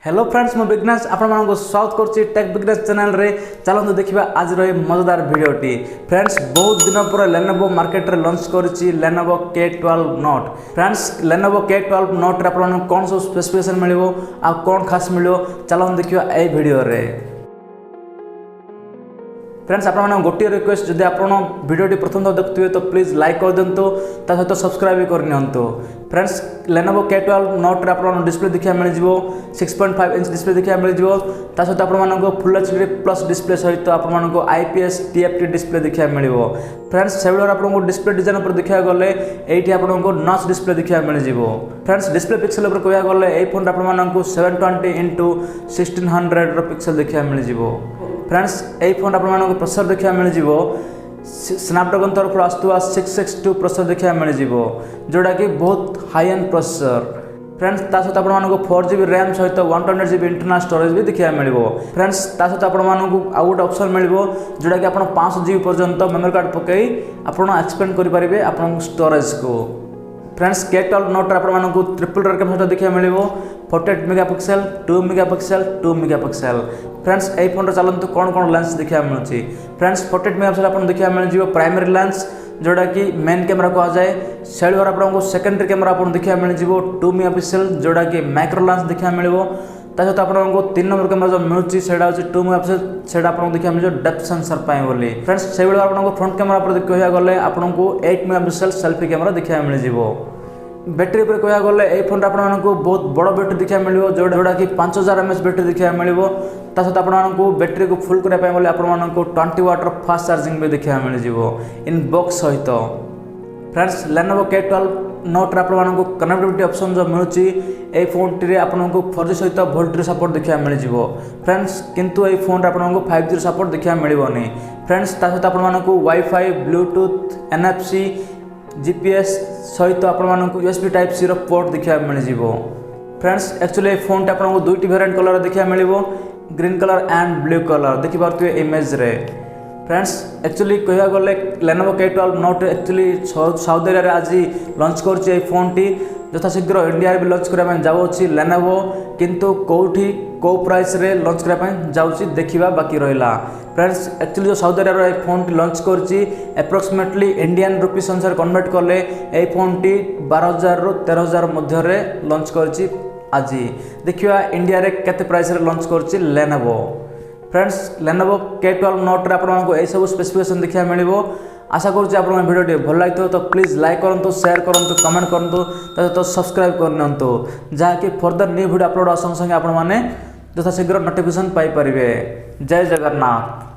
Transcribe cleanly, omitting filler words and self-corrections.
Hello friends मु बिघ्नेश आपको स्वागत करुच्ची टेक बिघ्नेश चैनल रे। चलते देखा आज रही मजेदार वीडियोटी। फ्रेंड्स बहुत दिन पर Lenovo मार्केट रे लॉन्च करिछि Lenovo K12 note. Friends Lenovo K12 note रे आपन कोन सब स्पेसिफिकेशन मिलिबो आ कोन खास मिलिबो चलते देखिबा ए वीडियो रे। फ्रेंड्स आपन गोटे रिक्वेस्ट जदि आपन वीडियोटी प्रथम देखुए तो प्लीज लाइक कर दिंतु ता सहित सब्सक्राइब भी कर नियंतु। फ्रेंड्स Lenovo K12 नोट रे आपन डिस्प्ले देखिया मिल जिवो 6.5 इंच डिस्प्ले देखिया मिल जिवो ता सहित आपन फुल एचडी प्लस डिस्प्ले सहित आपन आईपीएस टीएफटी डिस्प्ले देखिया मिलिबो। फ्रेंड्स सेबुलर आपन डिस्प्ले डिजाइन पर देखिया गले एठी आपन नॉच डिस्प्ले देखिया मिल जिवो। फ्रेंड्स डिस्प्ले पिक्सल पर कहया गले ए फोन आपन 720 x 1600 रो पिक्सल देखिया मिल जिवो। फ्रेंड्स ए फोन आपन प्रोसेसर देखिया मिल जिवो स्नैपड्रैगन तरफ आसुवा 662 प्रोसेसर देखिया मिल जिवो जोड़ा कि बहुत हाई एंड प्रोसेसर। फ्रेंड्स ता सहित आपन 4GB रैम सहित 128GB इंटरनल स्टोरेज भी देखिया मिलिबो। फ्रेंड्स ता सहित आपन आउ गोटे ऑप्शन मिलिबो जोड़ा कि आपन 500GB पर्यंत मेमोरी कार्ड पकई आपन एक्सपेंड करि परिबे आपन स्टोरेज को। फ्रेंड्स K12 नोट आपन ट्रिपल रेड कैमरा देखिया मिलिबो 48 मेगापिक्सल 2 मेगापिक्सल 2 मेगापिक्सल। फ्रेंड्स ए फोन रे चलंतु कोन लेंस देखिया मिलुची। फ्रेंड्स 48 मेगापिक्सल आपन देखिया मिल जिवो प्राइमरी लेंस जोड़ा कि मेन कैमरा कहा जाए। सेल्फर आपन सेकेंडरी कैमरा आपन देखिया मिल जिवो 2 मेगापिक्सल जोड़ा कि माइक्रो लेंस देखिया मिलिबो। ता सहित आपन 3 नंबर कैमरा जो मिलुची सेडा होची 2 मेगापिक्सल सेडा आपन देखिया मिल जो डेप्थ सेंसर पाए बोली। फ्रेंड्स सेबेले आपन फ्रंट कैमरा पर कहया गले आपन 8 मेगापिक्सल सेल्फी कैमरा देखिया मिल जिवो। बैटरी पर कहया गले ए फोन आपको बहुत बड़ बैटरी देखा मिलिबो जोड़ा कि 5000 mAh बैटरी देखा मिलिबो। ता सहित आपको बैटरी को फुल करबा पय बोले आपको 20 वाट फास्ट चार्जिंग भी देखा मिल जिवो इन बॉक्स सहित। फ्रेंड्स Lenovo K12 नोट आपको कनेक्टिविटी ऑप्शन जो मिलुची ए फोन टी आपको 4G सहित वोल्टेज सपोर्ट देखा मिल जिवो। फ्रेंड्स किंतु ए फोन आपको 5G सपोर्ट देखा मिलिबोनी। फ्रेंड्स ता सहित आपको वाईफाई ब्लूटूथ NFC GPS सहित आपको USB टाइप सी रो पोर्ट देखा मिल जिवो। फ्रेंड्स एक्चुअली फोन आपको दुईटी वेरिएंट कलर देखा मिलिबो green colour and blue colour देखि पारथुए इमेज रे। फ्रेंड्स एक्चुअली कहया गले Lenovo K12 note actually south area रे आज लॉन्च करछि ए फोन टी यथाशीघ्र इंडिया भी लॉन्च करबा जाउछि Lenovo किंतु कोठी को प्राइस रे लॉन्च करबा जाउछि देखिबा बाकी रहिला। फ्रेंड्स एक्चुअली जो साउथ एरिया रे फोन टी लॉन्च करछि एप्रोक्सीमेटली इंडियन रुपीस अनुसार कन्वर्ट करले ए फोन टी 12000 रु 13000 मध्य रे लॉन्च करछि आज। देखिबा इंडिया रे केते प्राइस रे लॉन्च करछि Lenovo। Friends Lenovo K12 note रे आपन ए सब स्पेसिफिकेशन देखिया मिलिबो। आशा करूँ आप वीडियो भल लगे तो प्लीज लाइक करूँ शेयर करूँ कमेंट करूँ तो सब्सक्राइब करनियंतु जहाँकि फर्दर न्यू वीडियो अपलोड संगे संगे आपण मैंने यथाशीघ्र नोटिफिकेशन पाई परिबे। जय जगन्नाथ।